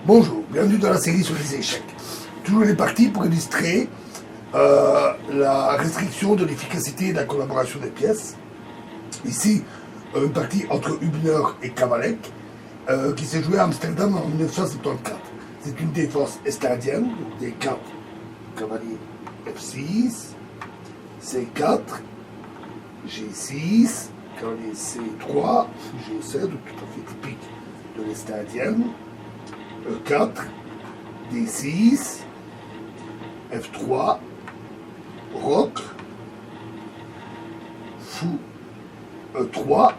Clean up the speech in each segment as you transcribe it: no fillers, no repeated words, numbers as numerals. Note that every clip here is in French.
Bonjour, bienvenue dans la série sur les échecs. Toujours les parties pour illustrer la restriction de l'efficacité et de la collaboration des pièces. Ici, une partie entre Hübner et Kavalek qui s'est jouée à Amsterdam en 1974. C'est une défense estradienne, donc D4, cavalier F6, C4, G6, cavalier C3, G7, tout à fait typique de l'estradienne. E4, D6, F3, roc, fou, E3,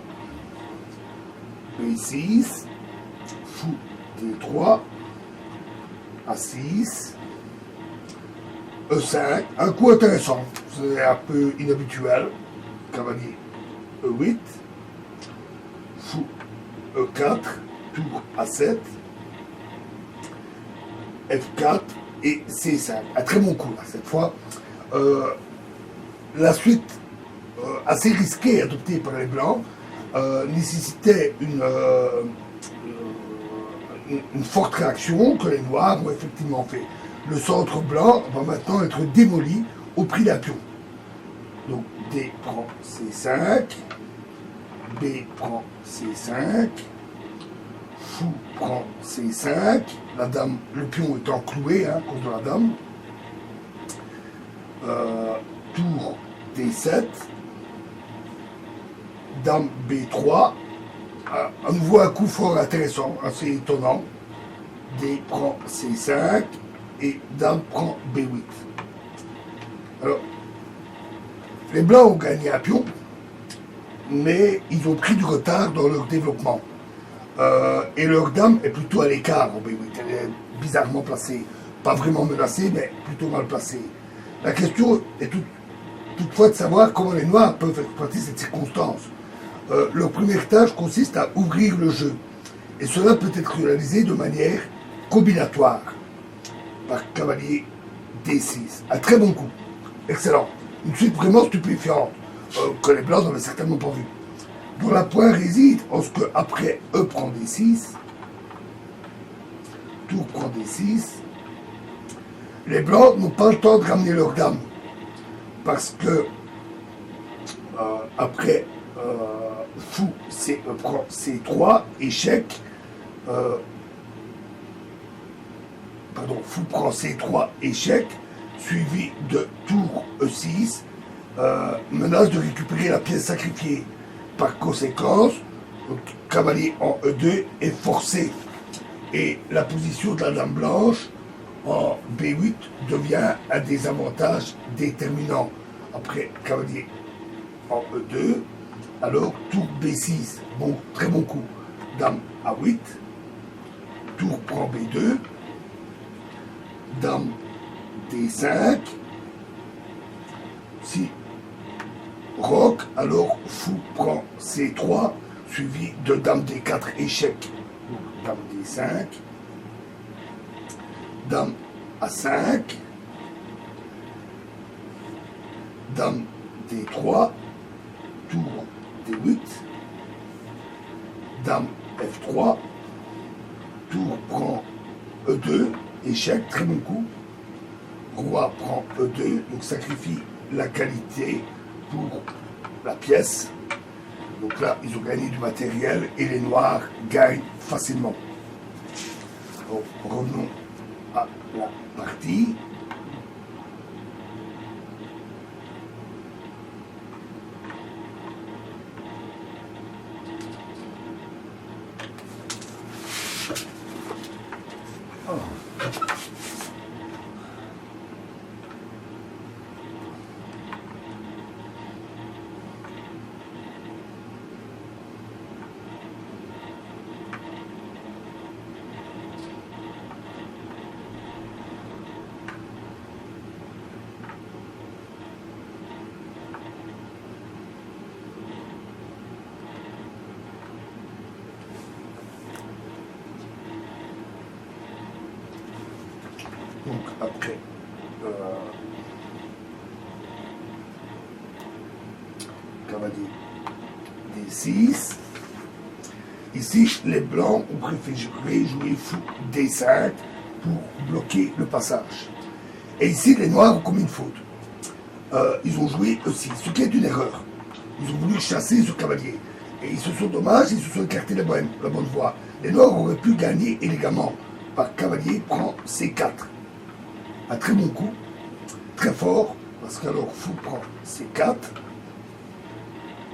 B6, fou, D3, A6, E5, un coup intéressant, c'est un peu inhabituel, cavalier E8, fou, E4, tour A7, F4 et C5. Un très bon coup là, cette fois. La suite assez risquée adoptée par les Blancs nécessitait une forte réaction que les Noirs ont effectivement fait. Le centre blanc va maintenant être démoli au prix d'un pion. Donc D prend C5, B prend C5, fou prend C5, la dame, le pion étant cloué contre la dame. Tour D7, dame B3, à nouveau un coup fort intéressant, assez étonnant. D prend C5 et dame prend B8. Alors, les blancs ont gagné un pion, mais ils ont pris du retard dans leur développement. Et leur dame est plutôt à l'écart en B8. Elle est bizarrement placée. Pas vraiment menacée, mais plutôt mal placée. La question est toutefois de savoir comment les Noirs peuvent exploiter cette circonstance. Leur première tâche consiste à ouvrir le jeu. Et cela peut être réalisé de manière combinatoire. Par cavalier D6. Un très bon coup. Excellent. Une suite vraiment stupéfiante. Que les Blancs n'avaient certainement pas vu. Dont la pointe réside en ce que après E prend D6, tour prend D6, les Blancs n'ont pas le temps de ramener leur dame. Parce que après fou prend C3, échec, fou prend C3, échec, suivi de tour E6, menace de récupérer la pièce sacrifiée. Par conséquent, le cavalier en E2 est forcé et la position de la dame blanche en B8 devient un désavantage déterminant. Après cavalier en E2, alors tour B6, bon, très bon coup, dame A8, tour prend B2, dame D5, si roc, alors fou prend C3, suivi de dame D4, échec. Donc, dame D5, dame A5, dame D3, tour D8, dame F3, tour prend E2, échec, très bon coup. Roi prend E2, donc sacrifie la qualité pour la pièce. Donc là, ils ont gagné du matériel et les Noirs gagnent facilement. Donc, revenons à la partie. Donc après cavalier D6, Ici, les blancs ont préféré jouer fou D5 pour bloquer le passage. Et ici, les noirs ont commis une faute. Ils ont joué E6, ce qui est une erreur. Ils ont voulu chasser ce cavalier. Et ils se sont dommages, ils se sont écartés la bonne voie. Les noirs auraient pu gagner élégamment par cavalier prend C4. Un très bon coup, très fort, parce qu'alors fou prend C4,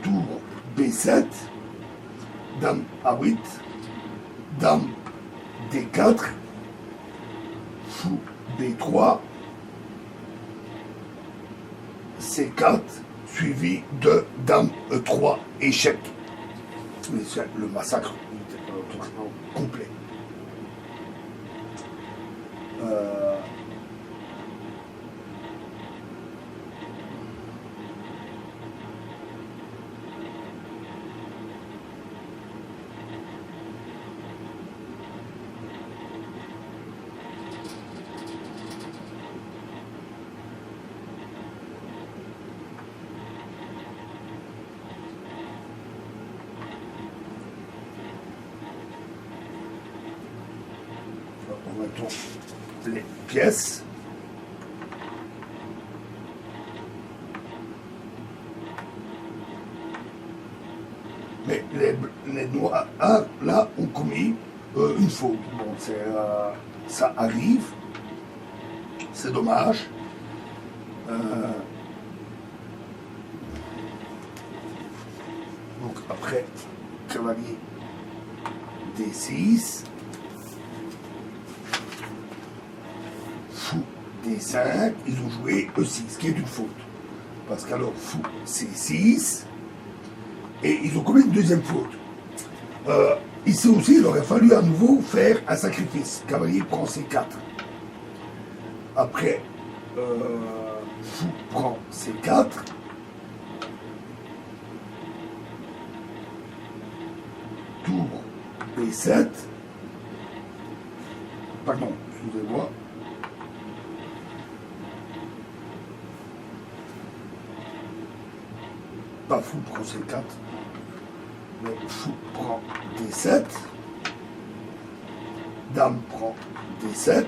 tour B7, dame A8, dame D4, fou B3, C4, suivi de dame E3, échec. Mais c'est le massacre complet. On retourne les pièces. Mais les noirs, là, ont commis une faute. Bon, ça arrive. C'est dommage. Donc après, cavalier D6. Fou D5, ils ont joué E6, qui est une faute. Parce qu'alors, fou C6, et ils ont commis une deuxième faute. Ici aussi, il aurait fallu à nouveau faire un sacrifice. Cavalier prend C4. Après, fou prend C4. Tour B7. Pardon, excusez-moi. Pas fou prend C4, mais fou prend D7, dame prend D7,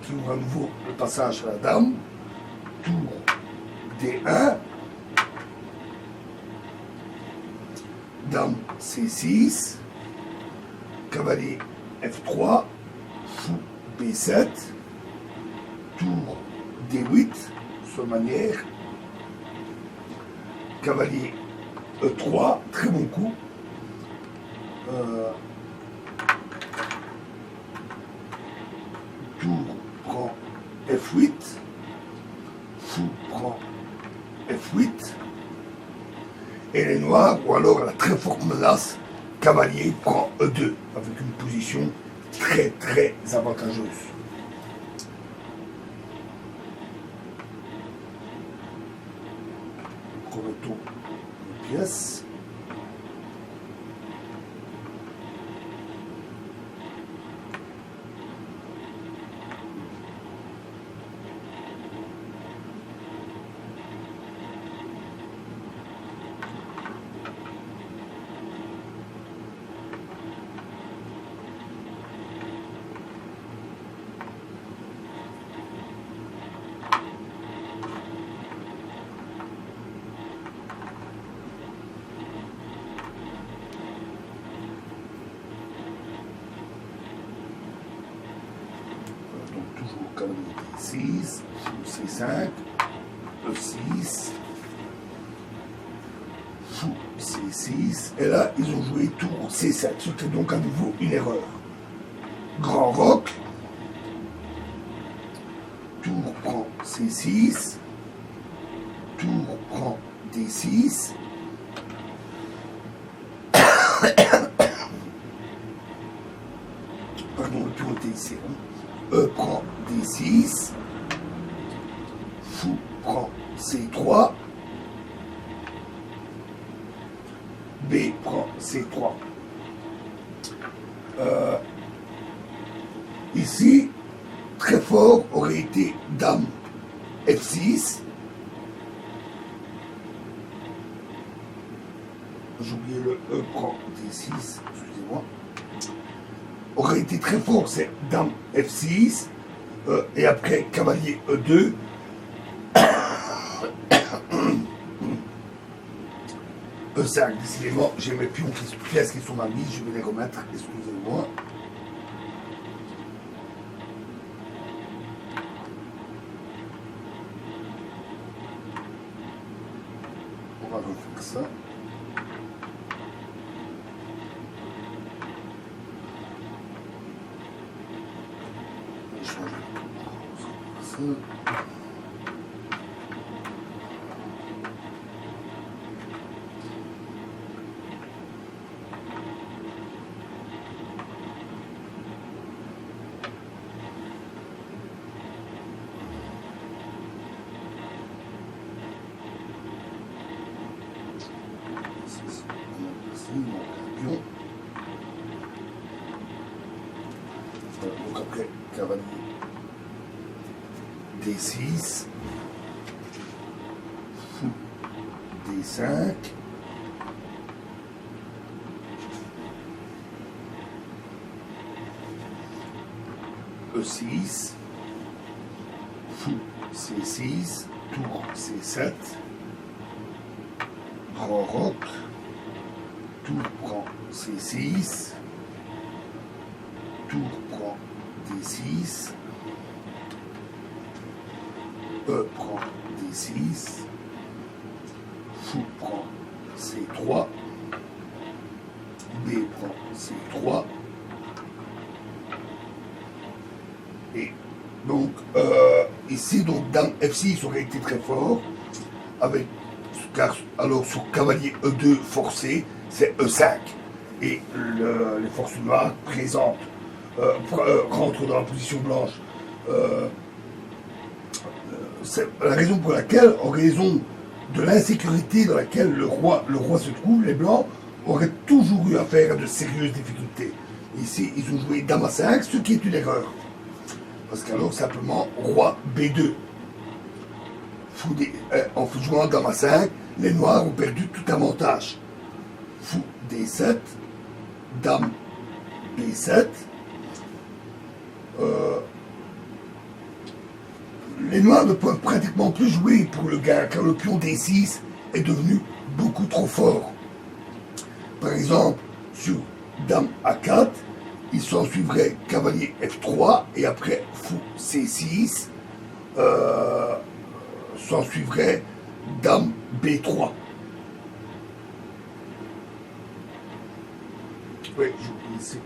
qui ouvre à nouveau le passage à la dame, tour D1, dame C6, cavalier F3, fou B7, tour D8, de manière, cavalier E3, très bon coup. Tour prend F8, fou prend F8, et les noirs, ou alors la très forte menace, cavalier prend E2, avec une position très très avantageuse. Remettons les pièces. Cavalier D6, fou C5, E6, fou C6, et là ils ont joué tour C7, ce qui est donc à nouveau une erreur. Grand roc, tour prend C6, tour prend D6, pardon, le tour D6, E prend D6, fou prend C3, B prend C3. Ici, très fort aurait été dame F6. J'ai oublié le E prend D6, excusez-moi. aurait été très fort, c'est Dame F6, et après cavalier E2, E5. Décidément, j'ai mes pièces qui sont mal mises, je vais les remettre, excusez-moi. On va refaire ça. Je change ça. Donc après, cavalier D6, fou D5, E6, fou C6, tour C7, grand roc, tour prend C6, tour prend D6, E prend D6, fou prend C3, B prend C3, et donc ici donc Dame F6 aurait été très fort, avec car alors sur cavalier E2 forcé, c'est E5. Et les forces noires présentent, rentrent dans la position blanche. C'est la raison pour laquelle, en raison de l'insécurité dans laquelle le roi se trouve, les blancs auraient toujours eu affaire à de sérieuses difficultés. Ici, ils ont joué Dame A5, ce qui est une erreur. Parce qu'alors, simplement, roi B2. En jouant Dame A5, les noirs ont perdu tout avantage. Fou D7, Dame B7. Les noirs ne peuvent pratiquement plus jouer pour le gain car le pion D6 est devenu beaucoup trop fort. Par exemple, sur Dame A4, il s'en suivrait cavalier F3 et après fou C6, s'en suivrait Dame B3. Oui, je ici.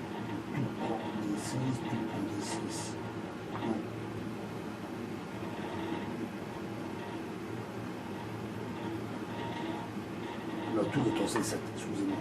Tout prend D6, tout prend D6. La tour est en C7, excusez-moi.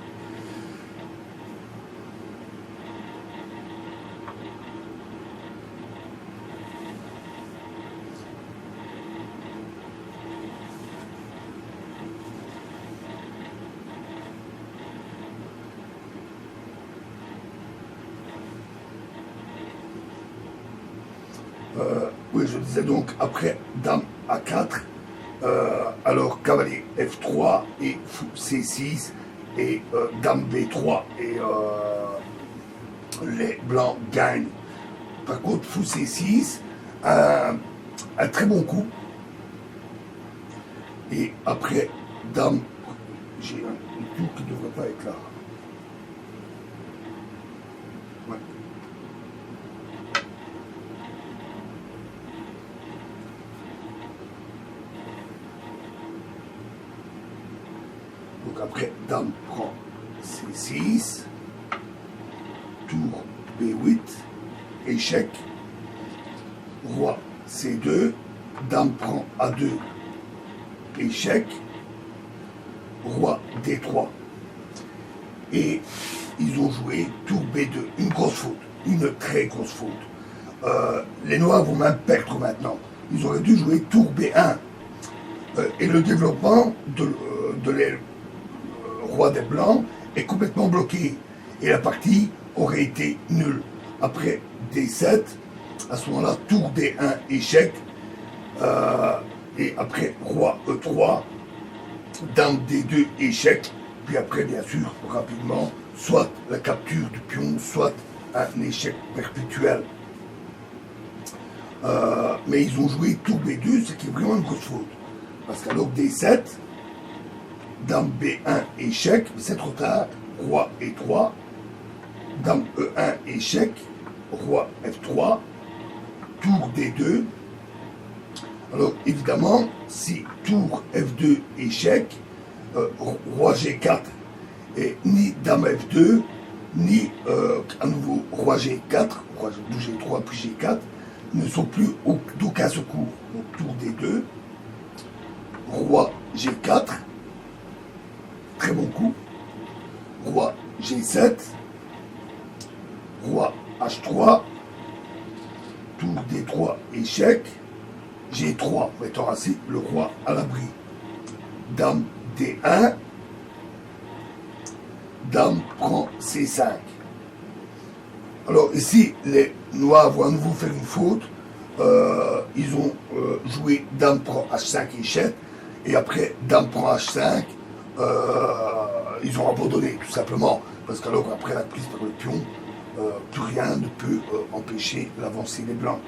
Oui, je disais donc, après Dame A4, alors cavalier F3 et fou C6 et Dame B3 et les blancs gagnent. Par contre, fou C6, un très bon coup. Et après Dame, j'ai un tour qui ne devrait pas être là. Ouais. Donc après, Dame prend C6, tour B8, échec, roi C2, Dame prend A2, échec, roi D3. Et ils ont joué tour B2, une grosse faute, une très grosse faute. Les noirs vont même perdre maintenant. Ils auraient dû jouer tour B1. Et le développement de les roi des blancs est complètement bloqué et la partie aurait été nulle. Après D7, à ce moment-là, tour D1 échec, et après roi E3, Dame D2 échec, puis après bien sûr rapidement soit la capture du pion, soit un échec perpétuel. Mais ils ont joué tour B2, ce qui est vraiment une grosse faute. Parce qu'alors D7, dame B1, échec, mais c'est trop tard, roi E3, dame E1, échec, roi F3, tour D2. Alors évidemment, si tour F2, échec, roi G4, et ni dame F2, ni à nouveau roi G4, roi G3 puis G4, ne sont plus d'aucun secours. Donc tour D2, roi G4, très bon coup, roi G7, roi H3, tour D3, échec, G3, mettant ainsi le roi à l'abri, dame D1, dame prend C5. Alors ici, les noirs vont à nouveau faire une faute. Ils ont joué dame prend H5 échec, et après dame prend H5, ils ont abandonné tout simplement, parce qu'alors après la prise par le pion, plus rien ne peut empêcher l'avancée des blancs.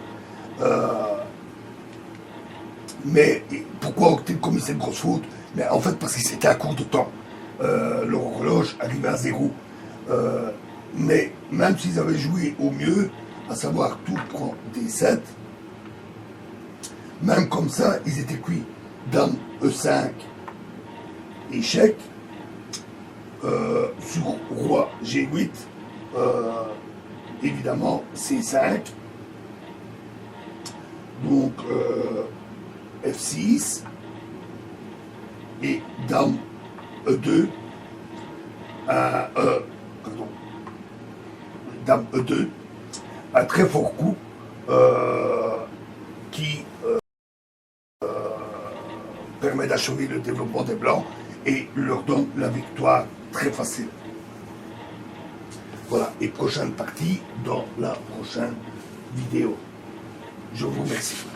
Mais pourquoi ont-ils commis cette grosse faute? Mais en fait parce que c'était à court de temps. Leur horloge arrivait à zéro. Mais même s'ils avaient joué au mieux, à savoir tour prend D7, même comme ça, ils étaient cuits. Dame E5, échec, sur roi G8, évidemment C5, donc F6, et dame E2, pardon, dame E2, un très fort coup qui permet d'achever le développement des blancs et leur donne la victoire très facile. Voilà, et prochaine partie dans la prochaine vidéo. Je vous remercie.